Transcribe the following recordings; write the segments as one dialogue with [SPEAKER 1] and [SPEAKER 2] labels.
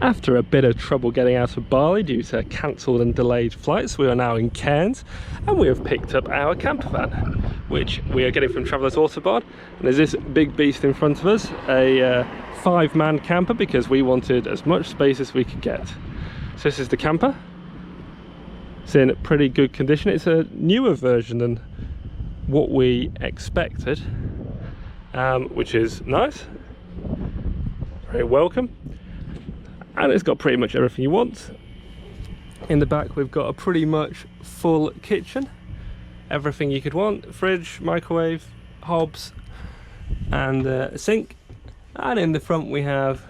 [SPEAKER 1] After a bit of trouble getting out of Bali due to cancelled and delayed flights, we are now in Cairns and we have picked up our campervan, which we are getting from Travellers Autobahn. And there's this big beast in front of us, a 5-man camper, because we wanted as much space as we could get. So this is the camper. It's in pretty good condition. It's a newer version than what we expected, which is nice, very welcome. And it's got pretty much everything you want. In the back we've got a pretty much full kitchen, everything you could want: fridge, microwave, hobs and a sink. And in the front we have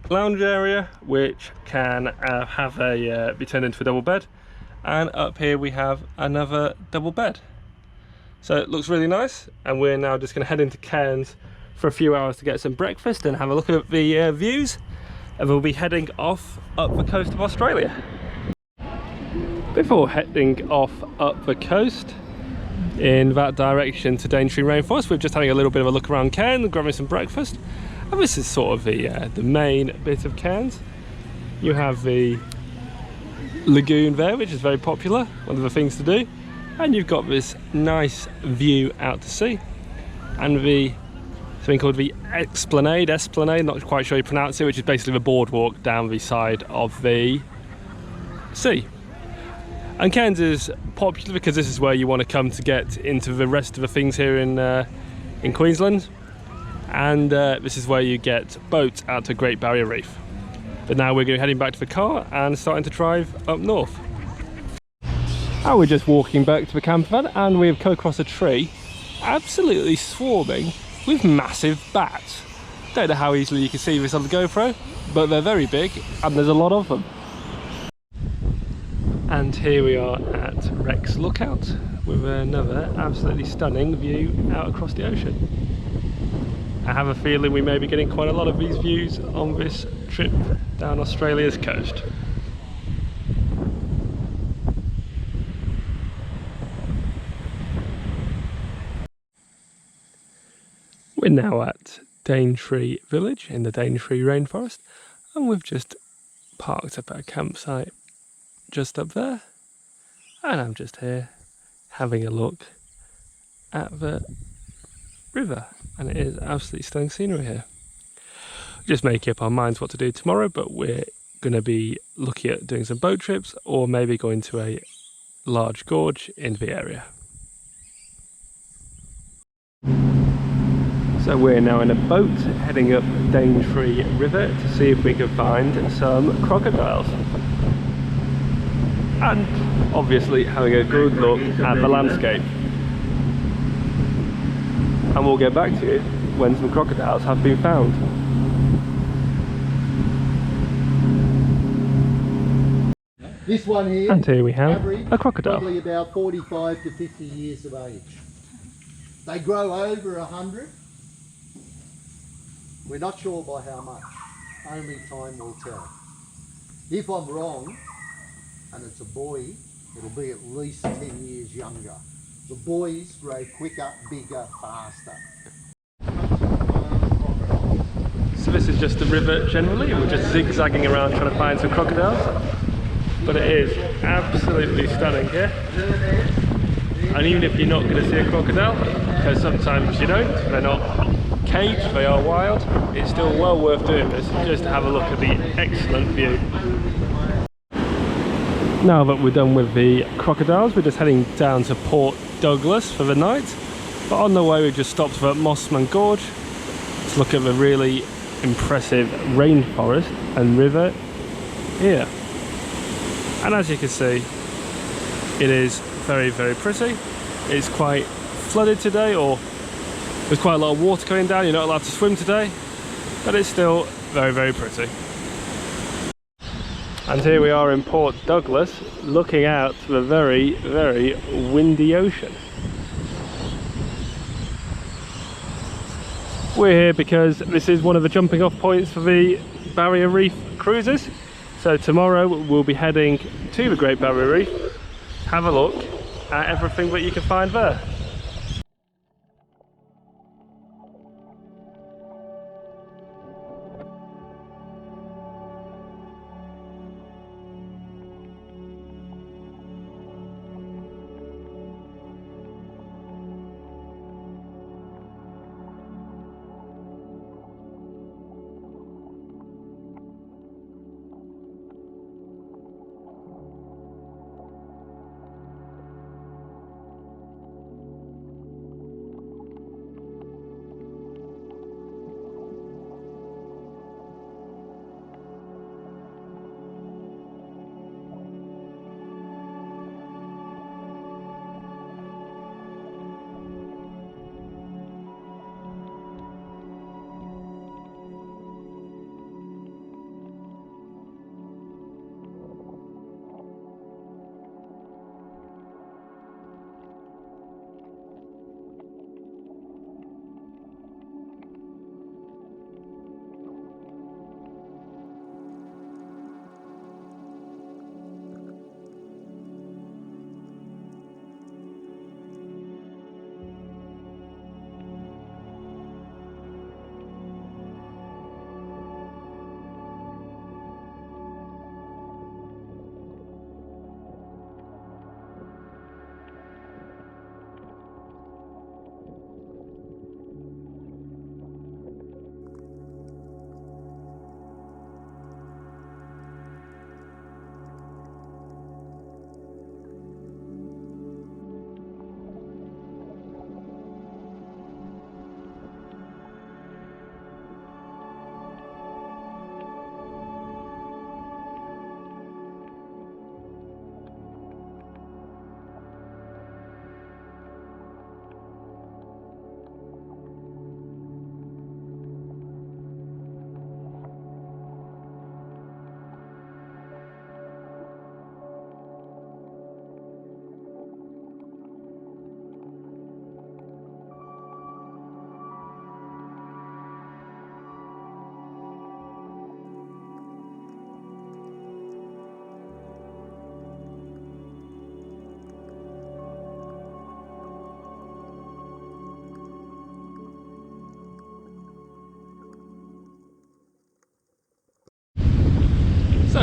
[SPEAKER 1] a lounge area which can be turned into a double bed, and up here we have another double bed. So it looks really nice, and we're now just going to head into Cairns for a few hours to get some breakfast and have a look at the views, and we'll be heading off up the coast of Australia. Before heading off up the coast in that direction to Daintree Rainforest, we're just having a little bit of a look around Cairns, grabbing some breakfast. And this is sort of the main bit of Cairns. You have the lagoon there, which is very popular, one of the things to do, and you've got this nice view out to sea, and something called the Esplanade, not quite sure you pronounce it, which is basically the boardwalk down the side of the sea. And Cairns is popular because this is where you want to come to get into the rest of the things here in Queensland, and this is where you get boats out to Great Barrier Reef. But now we're going to be heading back to the car and starting to drive up north. And we're just walking back to the campervan, and we've come across a tree absolutely swarming with massive bats. Don't know how easily you can see this on the GoPro, but they're very big and there's a lot of them. And here we are at Rex Lookout with another absolutely stunning view out across the ocean. I have a feeling we may be getting quite a lot of these views on this trip down Australia's coast. We're now at Daintree Village in the Daintree Rainforest, and we've just parked up at a campsite just up there, and I'm just here having a look at the river, and it is absolutely stunning scenery here. Just making up our minds what to do tomorrow, but we're going to be looking at doing some boat trips or maybe going to a large gorge in the area. So we're now in a boat heading up Daintree River to see if we can find some crocodiles. And obviously having a good look at the landscape. And we'll get back to you when some crocodiles have been found.
[SPEAKER 2] This one here,
[SPEAKER 1] and here we have
[SPEAKER 2] average,
[SPEAKER 1] a crocodile.
[SPEAKER 2] Probably about 45 to 50 years of age. They grow over 100. We're not sure by how much. Only time will tell. If I'm wrong, and it's a boy, it'll be at least 10 years younger. The boys grow quicker, bigger, faster.
[SPEAKER 1] So this is just the river generally, we're just zigzagging around trying to find some crocodiles. But it is absolutely stunning here. And even if you're not going to see a crocodile, because sometimes you don't, they're not caged, they are wild, it's still well worth doing this just to have a look at the excellent view. Now that we're done with the crocodiles, we're just heading down to Port Douglas for the night. But on the way we've just stopped at Mossman Gorge to look at the really impressive rainforest and river here. And as you can see, it is very, very pretty. It's quite flooded today, or there's quite a lot of water coming down. You're not allowed to swim today, but it's still very, very pretty. And here we are in Port Douglas, looking out to the very, very windy ocean. We're here because this is one of the jumping off points for the Barrier Reef cruises. So tomorrow we'll be heading to the Great Barrier Reef, have a look at everything that you can find there.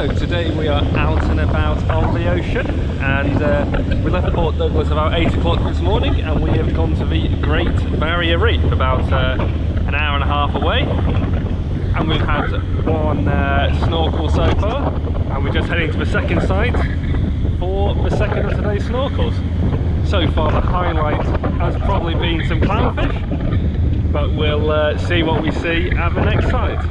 [SPEAKER 1] So today we are out and about on the ocean, and we left Port Douglas about 8 o'clock this morning, and we have gone to the Great Barrier Reef, about an hour and a half away, and we've had one snorkel so far, and we're just heading to the second site for the second of today's snorkels. So far the highlight has probably been some clownfish, but we'll see what we see at the next site.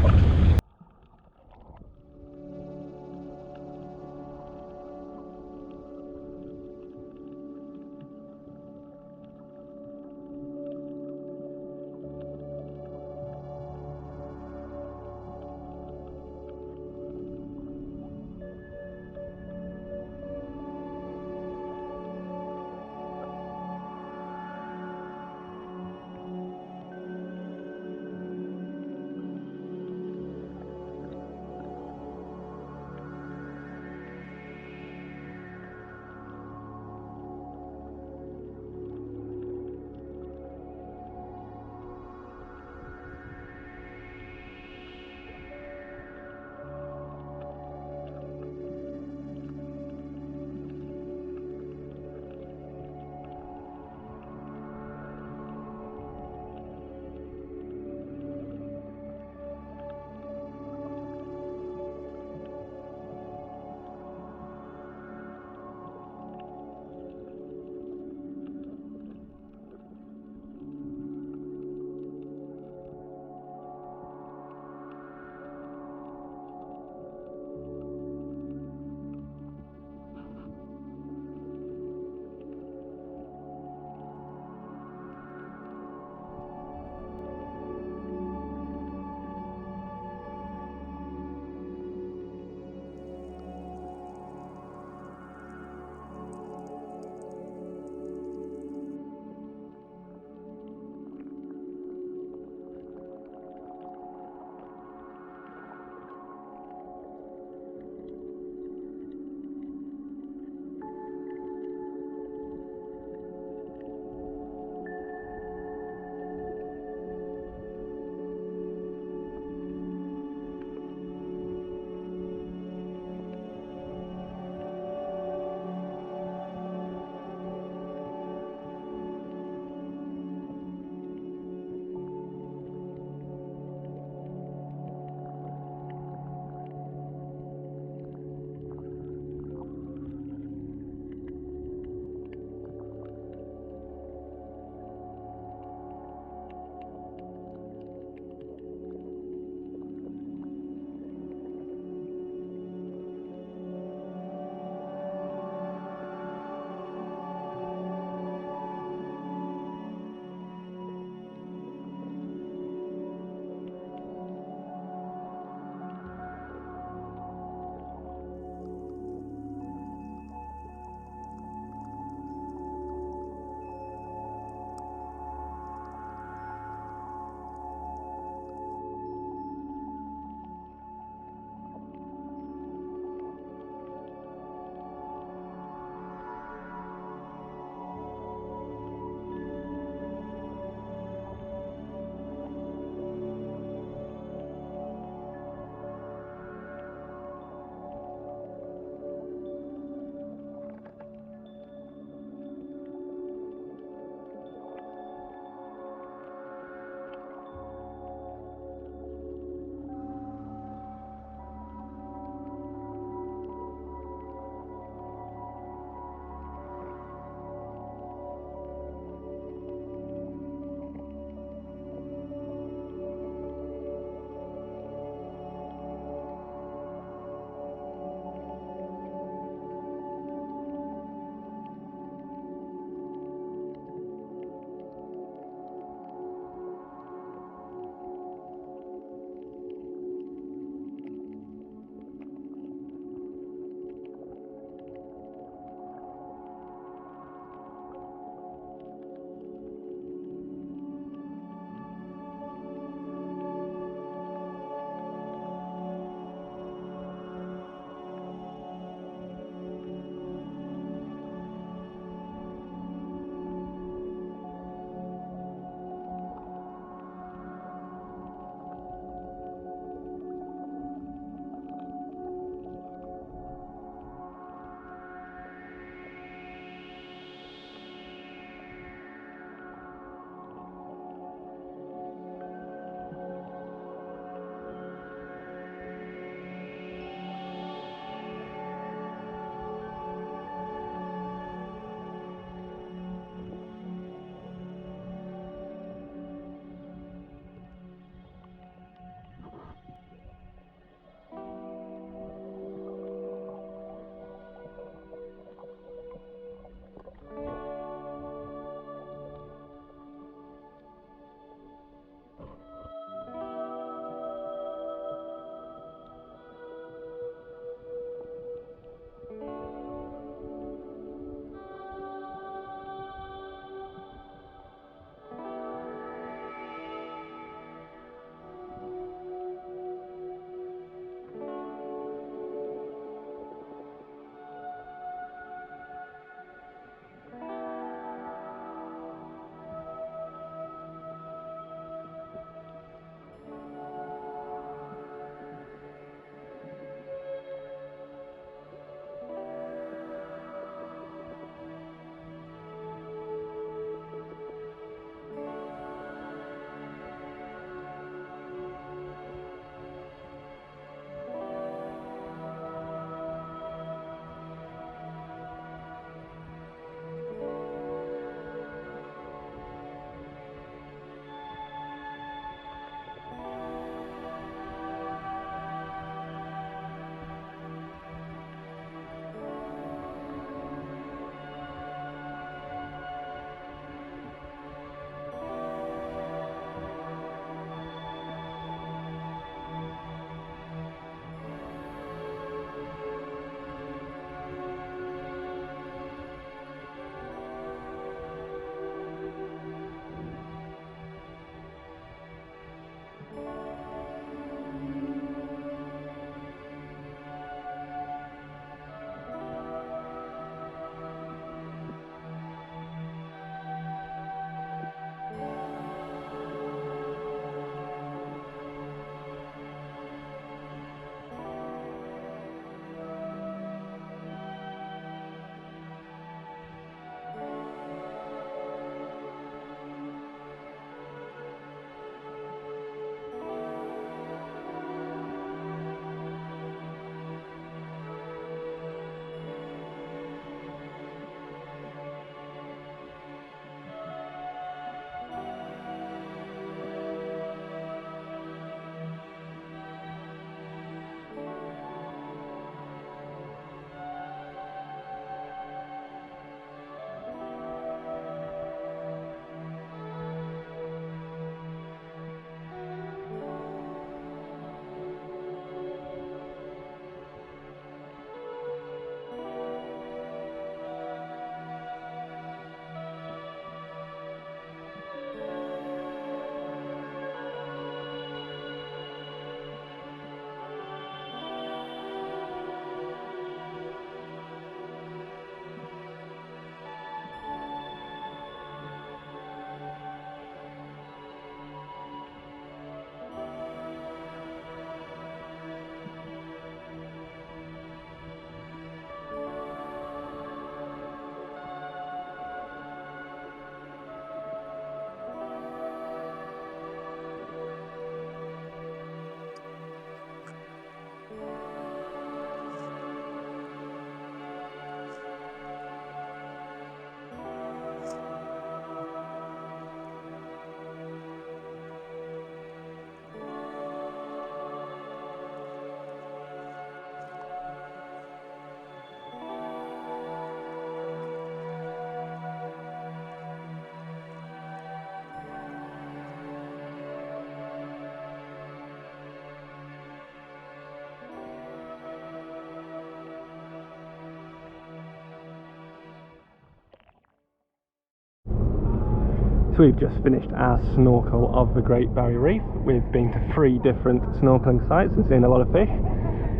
[SPEAKER 1] So we've just finished our snorkel of the Great Barrier Reef. We've been to 3 different snorkeling sites and seen a lot of fish.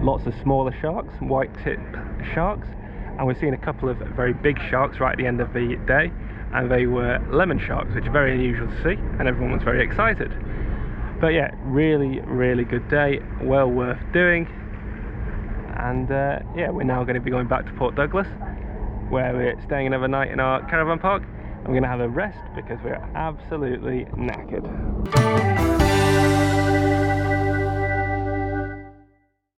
[SPEAKER 1] Lots of smaller sharks, white tip sharks, and we've seen a couple of very big sharks right at the end of the day, and they were lemon sharks, which are very unusual to see, and everyone was very excited. But yeah, really good day, well worth doing. And yeah, we're now going to be going back to Port Douglas, where we're staying another night in our caravan park. I'm going to have a rest because we're absolutely knackered.